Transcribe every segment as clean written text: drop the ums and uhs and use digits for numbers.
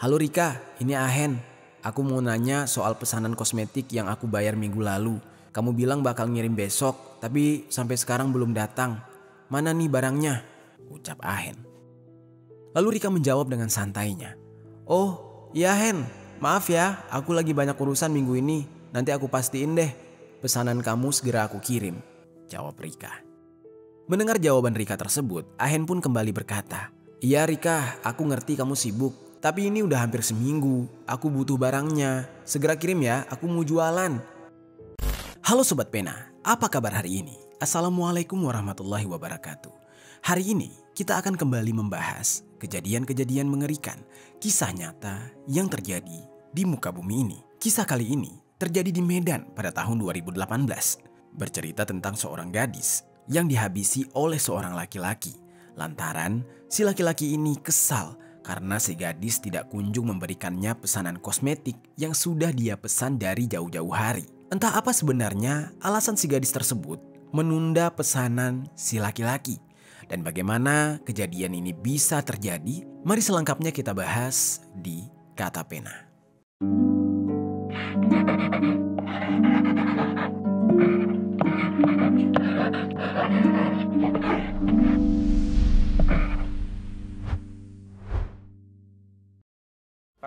Halo Rika, ini Ahen. Aku mau nanya soal pesanan kosmetik yang aku bayar minggu lalu. Kamu bilang bakal ngirim besok, tapi sampai sekarang belum datang. Mana nih barangnya? Ucap Ahen. Lalu Rika menjawab dengan santainya. Oh, iya Hen. Maaf ya, aku lagi banyak urusan minggu ini. Nanti aku pastiin deh. Pesanan kamu segera aku kirim. Jawab Rika. Mendengar jawaban Rika tersebut, Ahen pun kembali berkata, Iya Rika, aku ngerti kamu sibuk. Tapi ini udah hampir seminggu, aku butuh barangnya. Segera kirim ya, aku mau jualan. Halo Sobat Pena, apa kabar hari ini? Assalamualaikum warahmatullahi wabarakatuh. Hari ini kita akan kembali membahas kejadian-kejadian mengerikan, kisah nyata yang terjadi di muka bumi ini. Kisah kali ini terjadi di Medan pada tahun 2018. Bercerita tentang seorang gadis yang dihabisi oleh seorang laki-laki. Lantaran si laki-laki ini kesal karena si gadis tidak kunjung memberikannya pesanan kosmetik yang sudah dia pesan dari jauh-jauh hari. Entah apa sebenarnya alasan si gadis tersebut menunda pesanan si laki-laki. Dan bagaimana kejadian ini bisa terjadi? Mari selengkapnya kita bahas di Kata Pena.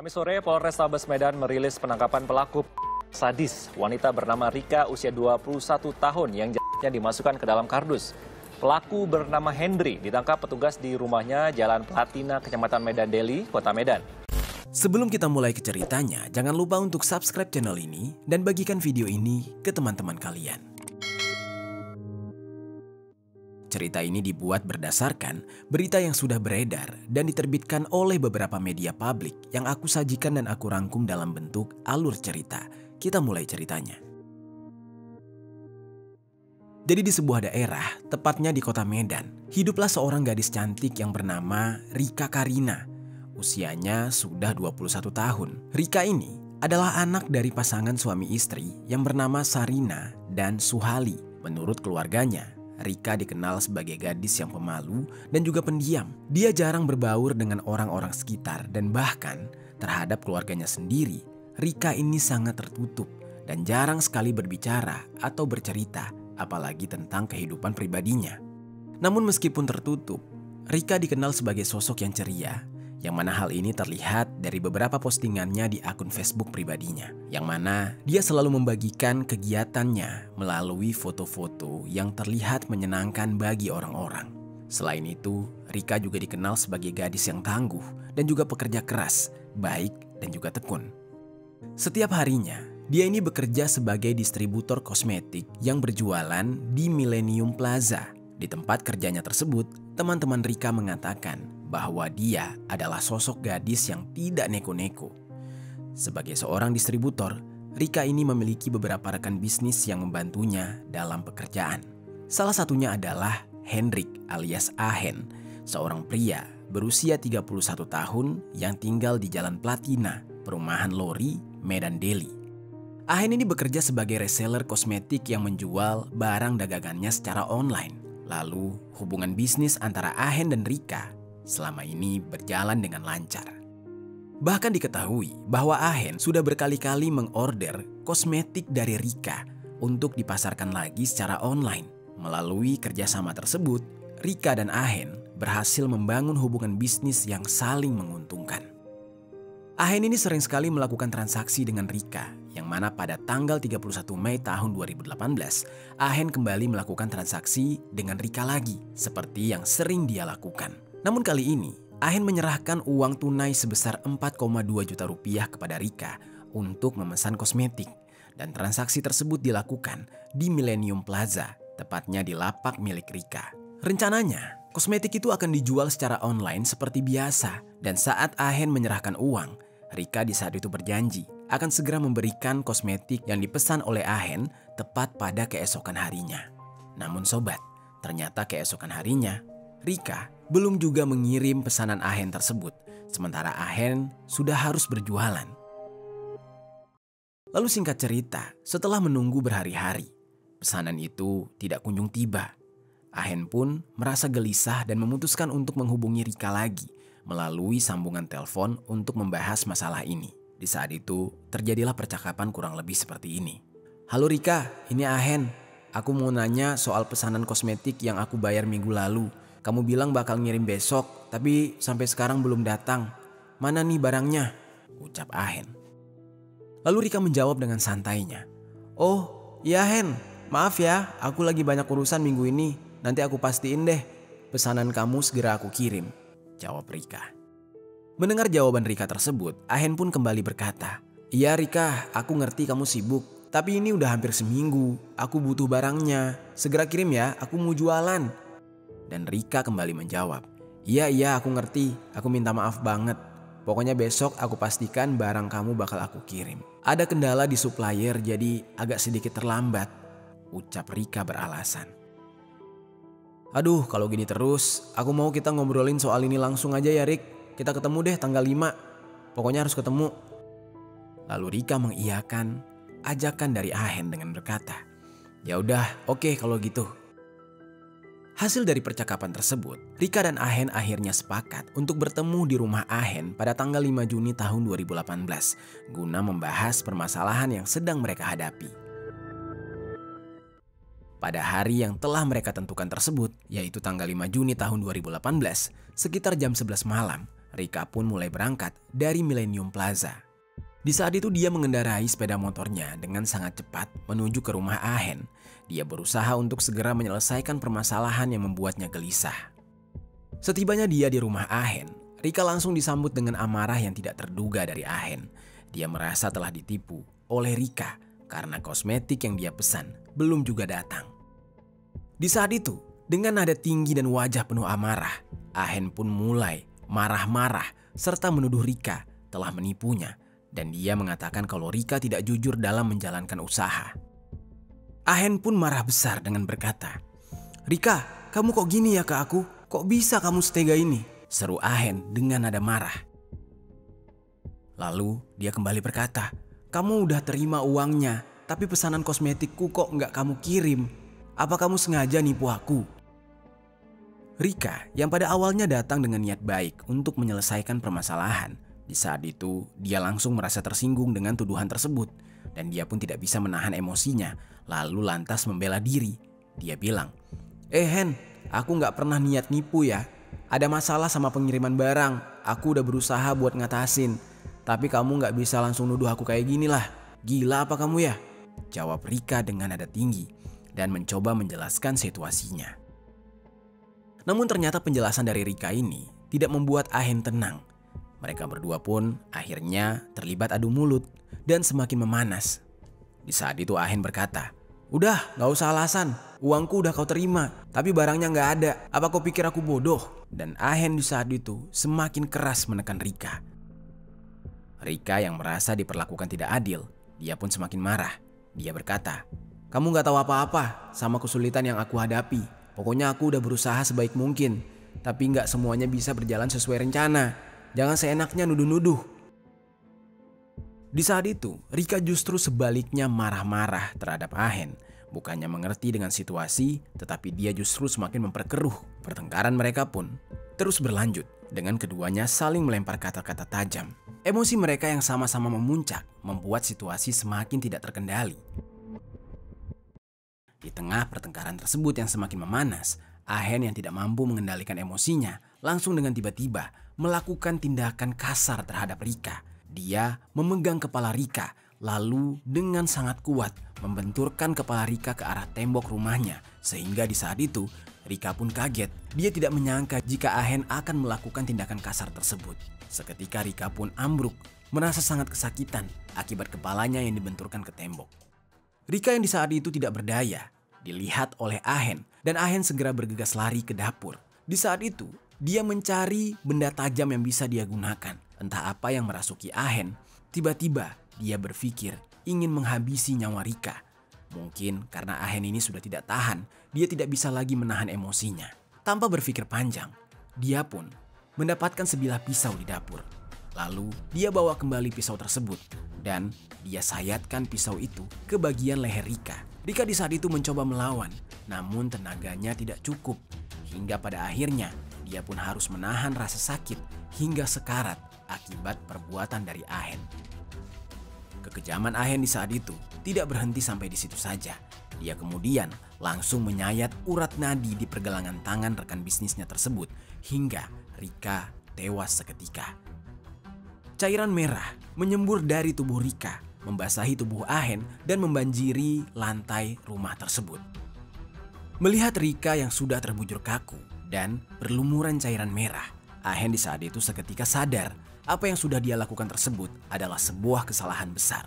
Kamis sore, Polrestabes Medan merilis penangkapan pelaku sadis wanita bernama Rika usia 21 tahun yang jasadnya dimasukkan ke dalam kardus. Pelaku bernama Hendri ditangkap petugas di rumahnya Jalan Platina, Kecamatan Medan Deli, Kota Medan. Sebelum kita mulai ke ceritanya, jangan lupa untuk subscribe channel ini dan bagikan video ini ke teman-teman kalian. Cerita ini dibuat berdasarkan berita yang sudah beredar dan diterbitkan oleh beberapa media publik yang aku sajikan dan aku rangkum dalam bentuk alur cerita. Kita mulai ceritanya. Jadi di sebuah daerah, tepatnya di kota Medan, hiduplah seorang gadis cantik yang bernama Rika Karina. Usianya sudah 21 tahun. Rika ini adalah anak dari pasangan suami istri yang bernama Sarina dan Suhali. Menurut keluarganya, Rika dikenal sebagai gadis yang pemalu dan juga pendiam. Dia jarang berbaur dengan orang-orang sekitar dan bahkan terhadap keluarganya sendiri. Rika ini sangat tertutup dan jarang sekali berbicara atau bercerita, apalagi tentang kehidupan pribadinya. Namun meskipun tertutup, Rika dikenal sebagai sosok yang ceria, yang mana hal ini terlihat dari beberapa postingannya di akun Facebook pribadinya, yang mana dia selalu membagikan kegiatannya melalui foto-foto yang terlihat menyenangkan bagi orang-orang. Selain itu, Rika juga dikenal sebagai gadis yang tangguh dan juga pekerja keras, baik dan juga tekun. Setiap harinya, dia ini bekerja sebagai distributor kosmetik yang berjualan di Millennium Plaza. Di tempat kerjanya tersebut, teman-teman Rika mengatakan bahwa dia adalah sosok gadis yang tidak neko-neko. Sebagai seorang distributor, Rika ini memiliki beberapa rekan bisnis yang membantunya dalam pekerjaan. Salah satunya adalah Hendrik alias Ahen, seorang pria berusia 31 tahun yang tinggal di Jalan Platina, Perumahan Lori, Medan Deli. Ahen ini bekerja sebagai reseller kosmetik yang menjual barang dagangannya secara online. Lalu hubungan bisnis antara Ahen dan Rika selama ini berjalan dengan lancar. Bahkan diketahui bahwa Ahen sudah berkali-kali mengorder kosmetik dari Rika untuk dipasarkan lagi secara online. Melalui kerjasama tersebut, Rika dan Ahen berhasil membangun hubungan bisnis yang saling menguntungkan. Ahen ini sering sekali melakukan transaksi dengan Rika, yang mana pada tanggal 31 Mei tahun 2018, Ahen kembali melakukan transaksi dengan Rika lagi, seperti yang sering dia lakukan. Namun kali ini, Ahen menyerahkan uang tunai sebesar 4,2 juta rupiah kepada Rika untuk memesan kosmetik. Dan transaksi tersebut dilakukan di Millennium Plaza, tepatnya di lapak milik Rika. Rencananya, kosmetik itu akan dijual secara online seperti biasa. Dan saat Ahen menyerahkan uang, Rika di saat itu berjanji akan segera memberikan kosmetik yang dipesan oleh Ahen tepat pada keesokan harinya. Namun sobat, ternyata keesokan harinya, Rika belum juga mengirim pesanan Ahen tersebut, sementara Ahen sudah harus berjualan. Lalu singkat cerita, setelah menunggu berhari-hari, pesanan itu tidak kunjung tiba. Ahen pun merasa gelisah dan memutuskan untuk menghubungi Rika lagi, melalui sambungan telepon untuk membahas masalah ini. Di saat itu, terjadilah percakapan kurang lebih seperti ini. "Halo Rika, ini Ahen. Aku mau nanya soal pesanan kosmetik yang aku bayar minggu lalu. Kamu bilang bakal ngirim besok, tapi sampai sekarang belum datang. Mana nih barangnya?" ucap Ahen. Lalu Rika menjawab dengan santainya, "Oh, iya Hen. Maaf ya, aku lagi banyak urusan minggu ini. Nanti aku pastiin deh. Pesanan kamu segera aku kirim," jawab Rika. Mendengar jawaban Rika tersebut, Ahen pun kembali berkata, "Iya Rika, aku ngerti kamu sibuk. Tapi ini udah hampir seminggu. Aku butuh barangnya. Segera kirim ya, aku mau jualan." Dan Rika kembali menjawab, Iya aku ngerti. Aku minta maaf banget. Pokoknya besok aku pastikan barang kamu bakal aku kirim. Ada kendala di supplier jadi agak sedikit terlambat," ucap Rika beralasan. "Aduh, kalau gini terus, aku mau kita ngobrolin soal ini langsung aja ya Rik. Kita ketemu deh tanggal 5. Pokoknya harus ketemu." Lalu Rika mengiyakan ajakan dari Ahen dengan berkata, "Ya udah, oke kalau gitu." Hasil dari percakapan tersebut, Rika dan Ahen akhirnya sepakat untuk bertemu di rumah Ahen pada tanggal 5 Juni tahun 2018 guna membahas permasalahan yang sedang mereka hadapi. Pada hari yang telah mereka tentukan tersebut, yaitu tanggal 5 Juni tahun 2018, sekitar jam 11 malam, Rika pun mulai berangkat dari Millennium Plaza. Di saat itu dia mengendarai sepeda motornya dengan sangat cepat menuju ke rumah Ahen. Dia berusaha untuk segera menyelesaikan permasalahan yang membuatnya gelisah. Setibanya dia di rumah Ahen, Rika langsung disambut dengan amarah yang tidak terduga dari Ahen. Dia merasa telah ditipu oleh Rika karena kosmetik yang dia pesan belum juga datang. Di saat itu, dengan nada tinggi dan wajah penuh amarah, Ahen pun mulai marah-marah serta menuduh Rika telah menipunya. Dan dia mengatakan kalau Rika tidak jujur dalam menjalankan usaha. Ahen pun marah besar dengan berkata, "Rika, kamu kok gini ya ke aku? Kok bisa kamu setega ini?" seru Ahen dengan nada marah. Lalu dia kembali berkata, "Kamu udah terima uangnya, tapi pesanan kosmetikku kok nggak kamu kirim? Apa kamu sengaja nipu aku?" Rika yang pada awalnya datang dengan niat baik untuk menyelesaikan permasalahan, di saat itu, dia langsung merasa tersinggung dengan tuduhan tersebut dan dia pun tidak bisa menahan emosinya, lalu lantas membela diri. Dia bilang, Hen, aku gak pernah niat nipu ya. Ada masalah sama pengiriman barang, aku udah berusaha buat ngatasin. Tapi kamu gak bisa langsung nuduh aku kayak gini lah. Gila apa kamu ya?" jawab Rika dengan nada tinggi dan mencoba menjelaskan situasinya. Namun ternyata penjelasan dari Rika ini tidak membuat Ahen tenang. Mereka berdua pun akhirnya terlibat adu mulut dan semakin memanas. Di saat itu Ahen berkata, "Udah gak usah alasan, uangku udah kau terima, tapi barangnya gak ada. Apa kau pikir aku bodoh?" Dan Ahen di saat itu semakin keras menekan Rika. Rika yang merasa diperlakukan tidak adil, dia pun semakin marah. Dia berkata, "Kamu gak tahu apa-apa sama kesulitan yang aku hadapi. Pokoknya aku udah berusaha sebaik mungkin, tapi gak semuanya bisa berjalan sesuai rencana. Jangan seenaknya nuduh-nuduh." Di saat itu, Rika justru sebaliknya marah-marah terhadap Ahen. Bukannya mengerti dengan situasi, tetapi dia justru semakin memperkeruh. Pertengkaran mereka pun terus berlanjut dengan keduanya saling melempar kata-kata tajam. Emosi mereka yang sama-sama memuncak membuat situasi semakin tidak terkendali. Di tengah pertengkaran tersebut yang semakin memanas, Ahen yang tidak mampu mengendalikan emosinya langsung dengan tiba-tiba melakukan tindakan kasar terhadap Rika. Dia memegang kepala Rika lalu dengan sangat kuat membenturkan kepala Rika ke arah tembok rumahnya. Sehingga di saat itu Rika pun kaget. Dia tidak menyangka jika Ahen akan melakukan tindakan kasar tersebut. Seketika Rika pun ambruk, merasa sangat kesakitan akibat kepalanya yang dibenturkan ke tembok. Rika yang di saat itu tidak berdaya dilihat oleh Ahen dan Ahen segera bergegas lari ke dapur. Di saat itu dia mencari benda tajam yang bisa dia gunakan. Entah apa yang merasuki Ahen. Tiba-tiba dia berpikir ingin menghabisi nyawa Rika. Mungkin karena Ahen ini sudah tidak tahan, dia tidak bisa lagi menahan emosinya. Tanpa berpikir panjang, dia pun mendapatkan sebilah pisau di dapur. Lalu dia bawa kembali pisau tersebut dan dia sayatkan pisau itu ke bagian leher Rika. Rika di saat itu mencoba melawan, namun tenaganya tidak cukup. Hingga pada akhirnya dia pun harus menahan rasa sakit hingga sekarat akibat perbuatan dari Ahen. Kekejaman Ahen di saat itu tidak berhenti sampai di situ saja. Dia kemudian langsung menyayat urat nadi di pergelangan tangan rekan bisnisnya tersebut hingga Rika tewas seketika. Cairan merah menyembur dari tubuh Rika, membasahi tubuh Ahen dan membanjiri lantai rumah tersebut. Melihat Rika yang sudah terbujur kaku dan berlumuran cairan merah, Ahen di saat itu seketika sadar apa yang sudah dia lakukan tersebut adalah sebuah kesalahan besar.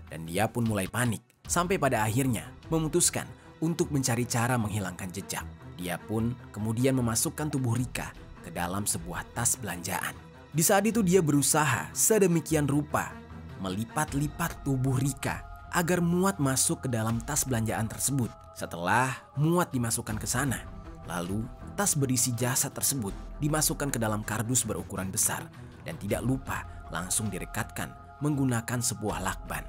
Dan dia pun mulai panik sampai pada akhirnya memutuskan untuk mencari cara menghilangkan jejak. Dia pun kemudian memasukkan tubuh Rika ke dalam sebuah tas belanjaan. Di saat itu dia berusaha sedemikian rupa melipat-lipat tubuh Rika agar muat masuk ke dalam tas belanjaan tersebut. Setelah muat dimasukkan ke sana, lalu tas berisi jasad tersebut dimasukkan ke dalam kardus berukuran besar dan tidak lupa langsung direkatkan menggunakan sebuah lakban.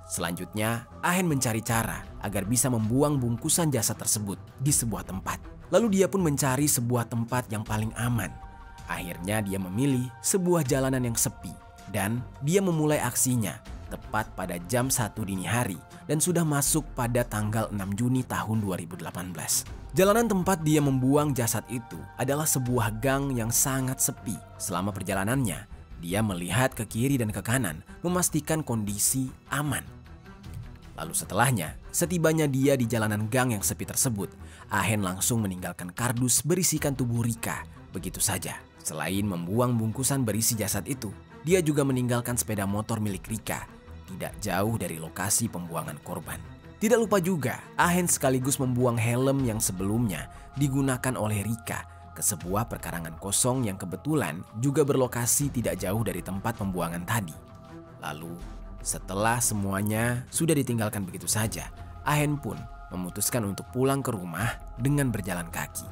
Selanjutnya, Ahen mencari cara agar bisa membuang bungkusan jasad tersebut di sebuah tempat. Lalu dia pun mencari sebuah tempat yang paling aman. Akhirnya dia memilih sebuah jalanan yang sepi dan dia memulai aksinya tepat pada jam 1 dini hari dan sudah masuk pada tanggal 6 Juni tahun 2018. Jalanan tempat dia membuang jasad itu adalah sebuah gang yang sangat sepi. Selama perjalanannya, dia melihat ke kiri dan ke kanan memastikan kondisi aman. Lalu setelahnya, setibanya dia di jalanan gang yang sepi tersebut, Ahen langsung meninggalkan kardus berisikan tubuh Rika begitu saja. Selain membuang bungkusan berisi jasad itu, dia juga meninggalkan sepeda motor milik Rika tidak jauh dari lokasi pembuangan korban. Tidak lupa juga, Ahen sekaligus membuang helm yang sebelumnya digunakan oleh Rika ke sebuah perkarangan kosong yang kebetulan juga berlokasi tidak jauh dari tempat pembuangan tadi. Lalu, setelah semuanya sudah ditinggalkan begitu saja, Ahen pun memutuskan untuk pulang ke rumah dengan berjalan kaki.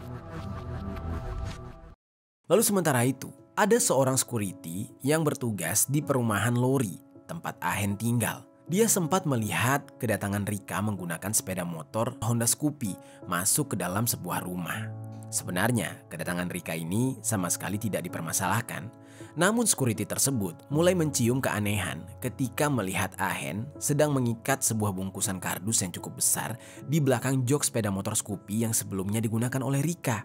Lalu sementara itu, ada seorang security yang bertugas di perumahan Lori, tempat Ahen tinggal. Dia sempat melihat kedatangan Rika menggunakan sepeda motor Honda Scoopy masuk ke dalam sebuah rumah. Sebenarnya, kedatangan Rika ini sama sekali tidak dipermasalahkan. Namun security tersebut mulai mencium keanehan ketika melihat Ahen sedang mengikat sebuah bungkusan kardus yang cukup besar di belakang jok sepeda motor Scoopy yang sebelumnya digunakan oleh Rika.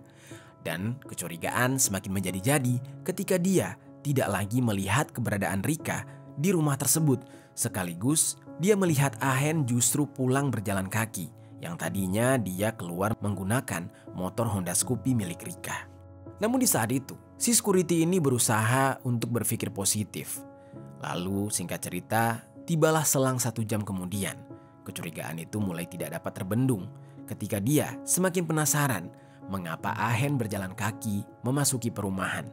Dan kecurigaan semakin menjadi-jadi ketika dia tidak lagi melihat keberadaan Rika di rumah tersebut. Sekaligus dia melihat Ahen justru pulang berjalan kaki yang tadinya dia keluar menggunakan motor Honda Scoopy milik Rika. Namun di saat itu, si security ini berusaha untuk berpikir positif. Lalu singkat cerita, tibalah selang 1 jam kemudian. Kecurigaan itu mulai tidak dapat terbendung ketika dia semakin penasaran mengapa Ahen berjalan kaki memasuki perumahan,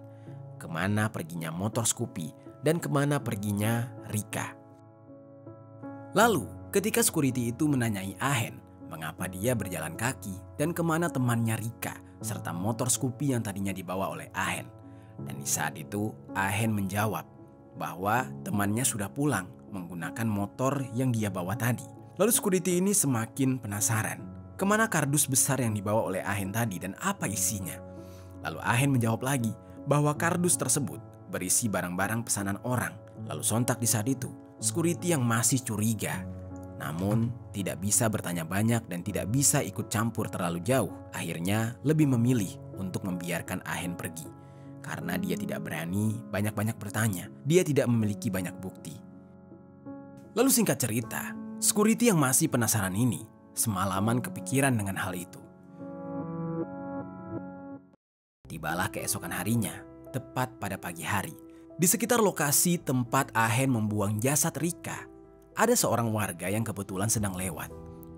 kemana perginya motor Scoopy, dan kemana perginya Rika. Lalu ketika security itu menanyai Ahen mengapa dia berjalan kaki dan kemana temannya Rika serta motor Scoopy yang tadinya dibawa oleh Ahen. Dan di saat itu Ahen menjawab bahwa temannya sudah pulang menggunakan motor yang dia bawa tadi. Lalu security ini semakin penasaran kemana kardus besar yang dibawa oleh Ahen tadi dan apa isinya. Lalu Ahen menjawab lagi bahwa kardus tersebut berisi barang-barang pesanan orang. Lalu sontak di saat itu, security yang masih curiga, namun tidak bisa bertanya banyak dan tidak bisa ikut campur terlalu jauh, akhirnya lebih memilih untuk membiarkan Ahen pergi. Karena dia tidak berani banyak-banyak bertanya, dia tidak memiliki banyak bukti. Lalu singkat cerita, security yang masih penasaran ini semalaman kepikiran dengan hal itu. Tibalah keesokan harinya, tepat pada pagi hari. Di sekitar lokasi tempat Ahen membuang jasad Rika, ada seorang warga yang kebetulan sedang lewat.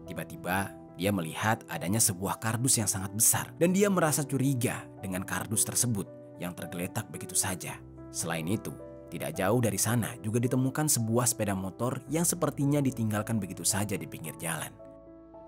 Tiba-tiba dia melihat adanya sebuah kardus yang sangat besar dan dia merasa curiga dengan kardus tersebut yang tergeletak begitu saja. Selain itu, tidak jauh dari sana juga ditemukan sebuah sepeda motor yang sepertinya ditinggalkan begitu saja di pinggir jalan.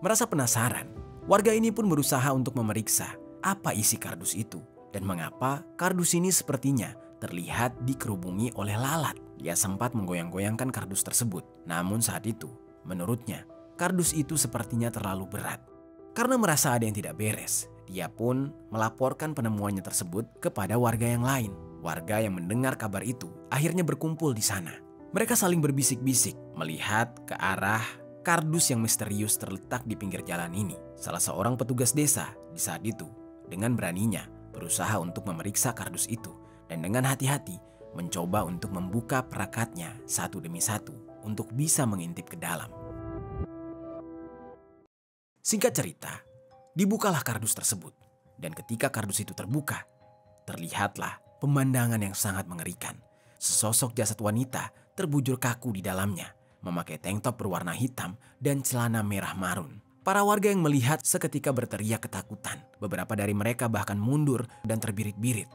Merasa penasaran, warga ini pun berusaha untuk memeriksa apa isi kardus itu dan mengapa kardus ini sepertinya terlihat dikerubungi oleh lalat. Dia sempat menggoyang-goyangkan kardus tersebut. Namun saat itu, menurutnya, kardus itu sepertinya terlalu berat. Karena merasa ada yang tidak beres, Dia pun melaporkan penemuannya tersebut kepada warga yang lain. Warga yang mendengar kabar itu akhirnya berkumpul di sana. Mereka saling berbisik-bisik melihat ke arah kardus yang misterius terletak di pinggir jalan ini. Salah seorang petugas desa di saat itu dengan beraninya berusaha untuk memeriksa kardus itu dan dengan hati-hati mencoba untuk membuka perakatnya satu demi satu untuk bisa mengintip ke dalam. Singkat cerita, dibukalah kardus tersebut dan ketika kardus itu terbuka, terlihatlah pemandangan yang sangat mengerikan. Sesosok jasad wanita terbujur kaku di dalamnya, memakai tank top berwarna hitam dan celana merah marun. Para warga yang melihat seketika berteriak ketakutan. Beberapa dari mereka bahkan mundur dan terbirit-birit.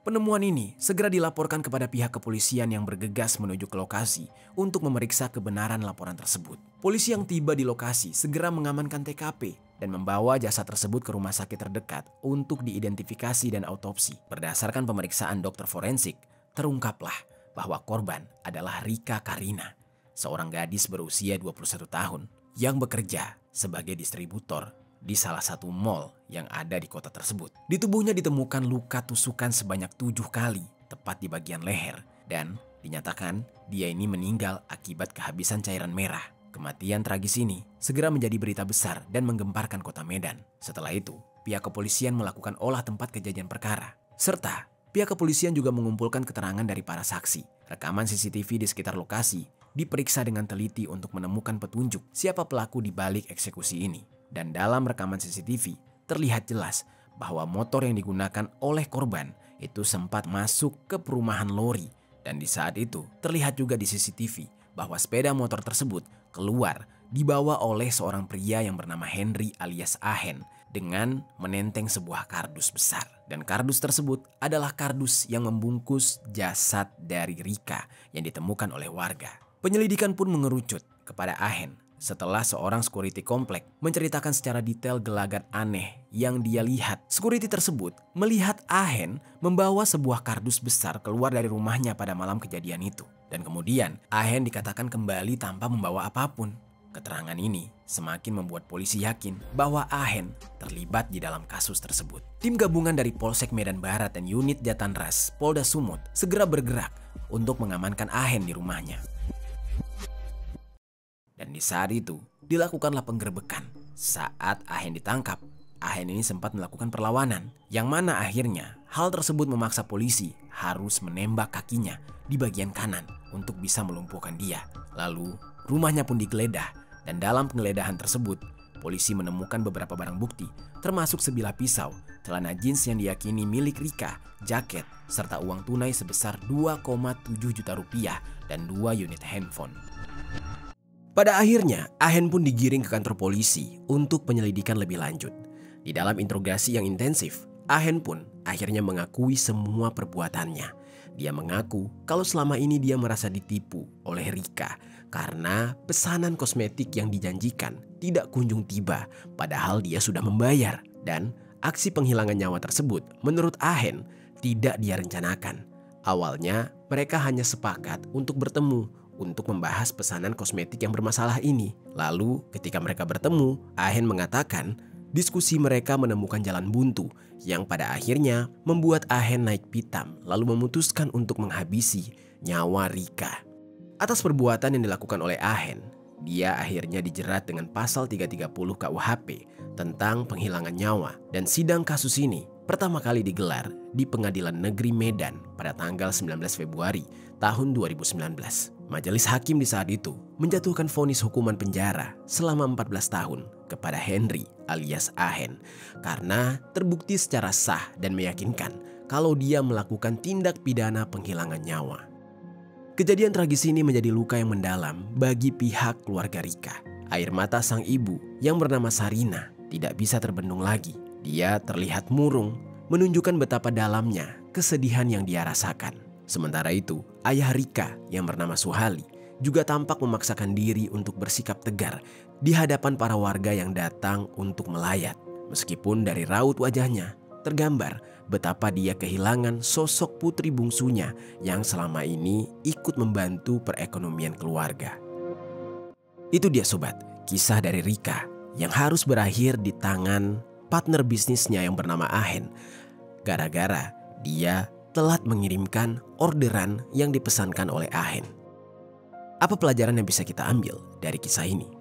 Penemuan ini segera dilaporkan kepada pihak kepolisian yang bergegas menuju ke lokasi untuk memeriksa kebenaran laporan tersebut. Polisi yang tiba di lokasi segera mengamankan TKP dan membawa jasad tersebut ke rumah sakit terdekat untuk diidentifikasi dan autopsi. Berdasarkan pemeriksaan dokter forensik, terungkaplah bahwa korban adalah Rika Karina, seorang gadis berusia 21 tahun yang bekerja sebagai distributor di salah satu mall yang ada di kota tersebut. Di tubuhnya ditemukan luka tusukan sebanyak 7 kali, tepat di bagian leher, dan dinyatakan dia ini meninggal akibat kehabisan cairan merah. Kematian tragis ini segera menjadi berita besar dan menggemparkan kota Medan. Setelah itu, pihak kepolisian melakukan olah tempat kejadian perkara, serta pihak kepolisian juga mengumpulkan keterangan dari para saksi. Rekaman CCTV di sekitar lokasi diperiksa dengan teliti untuk menemukan petunjuk siapa pelaku di balik eksekusi ini. Dan dalam rekaman CCTV terlihat jelas bahwa motor yang digunakan oleh korban itu sempat masuk ke perumahan Lori. Dan di saat itu terlihat juga di CCTV bahwa sepeda motor tersebut keluar dibawa oleh seorang pria yang bernama Henry alias Ahen dengan menenteng sebuah kardus besar. Dan kardus tersebut adalah kardus yang membungkus jasad dari Rika yang ditemukan oleh warga. Penyelidikan pun mengerucut kepada Ahen setelah seorang security komplek menceritakan secara detail gelagat aneh yang dia lihat. Security tersebut melihat Ahen membawa sebuah kardus besar keluar dari rumahnya pada malam kejadian itu. Dan kemudian Ahen dikatakan kembali tanpa membawa apapun. Keterangan ini semakin membuat polisi yakin bahwa Ahen terlibat di dalam kasus tersebut. Tim gabungan dari Polsek Medan Barat dan unit Jatanras Polda Sumut segera bergerak untuk mengamankan Ahen di rumahnya. Dan di saat itu dilakukanlah penggerbekan. Saat Ahen ditangkap, Ahen ini sempat melakukan perlawanan, yang mana akhirnya hal tersebut memaksa polisi harus menembak kakinya di bagian kanan untuk bisa melumpuhkan dia. Lalu rumahnya pun digeledah, dan dalam penggeledahan tersebut polisi menemukan beberapa barang bukti termasuk sebilah pisau, celana jeans yang diyakini milik Rika, jaket, serta uang tunai sebesar 2,7 juta rupiah dan 2 unit handphone. Pada akhirnya, Ahen pun digiring ke kantor polisi untuk penyelidikan lebih lanjut. Di dalam interogasi yang intensif, Ahen pun akhirnya mengakui semua perbuatannya. Dia mengaku kalau selama ini dia merasa ditipu oleh Rika karena pesanan kosmetik yang dijanjikan tidak kunjung tiba, padahal dia sudah membayar. Dan aksi penghilangan nyawa tersebut menurut Ahen tidak dia rencanakan. Awalnya mereka hanya sepakat untuk bertemu untuk membahas pesanan kosmetik yang bermasalah ini. Lalu ketika mereka bertemu, Ahen mengatakan diskusi mereka menemukan jalan buntu yang pada akhirnya membuat Ahen naik pitam lalu memutuskan untuk menghabisi nyawa Rika. Atas perbuatan yang dilakukan oleh Ahen, dia akhirnya dijerat dengan pasal 330 KUHP tentang penghilangan nyawa, dan sidang kasus ini pertama kali digelar di Pengadilan Negeri Medan pada tanggal 19 Februari tahun 2019. Majelis hakim di saat itu menjatuhkan vonis hukuman penjara selama 14 tahun kepada Henry alias Ahen karena terbukti secara sah dan meyakinkan kalau dia melakukan tindak pidana penghilangan nyawa. Kejadian tragis ini menjadi luka yang mendalam bagi pihak keluarga Rika. Air mata sang ibu yang bernama Sarina tidak bisa terbendung lagi. Dia terlihat murung, menunjukkan betapa dalamnya kesedihan yang dia rasakan. Sementara itu, ayah Rika yang bernama Suhali juga tampak memaksakan diri untuk bersikap tegar di hadapan para warga yang datang untuk melayat. Meskipun dari raut wajahnya tergambar betapa dia kehilangan sosok putri bungsunya yang selama ini ikut membantu perekonomian keluarga. Itu dia sobat, kisah dari Rika yang harus berakhir di tangan partner bisnisnya yang bernama Ahen, gara-gara dia telat mengirimkan orderan yang dipesankan oleh Ahen. Apa pelajaran yang bisa kita ambil dari kisah ini?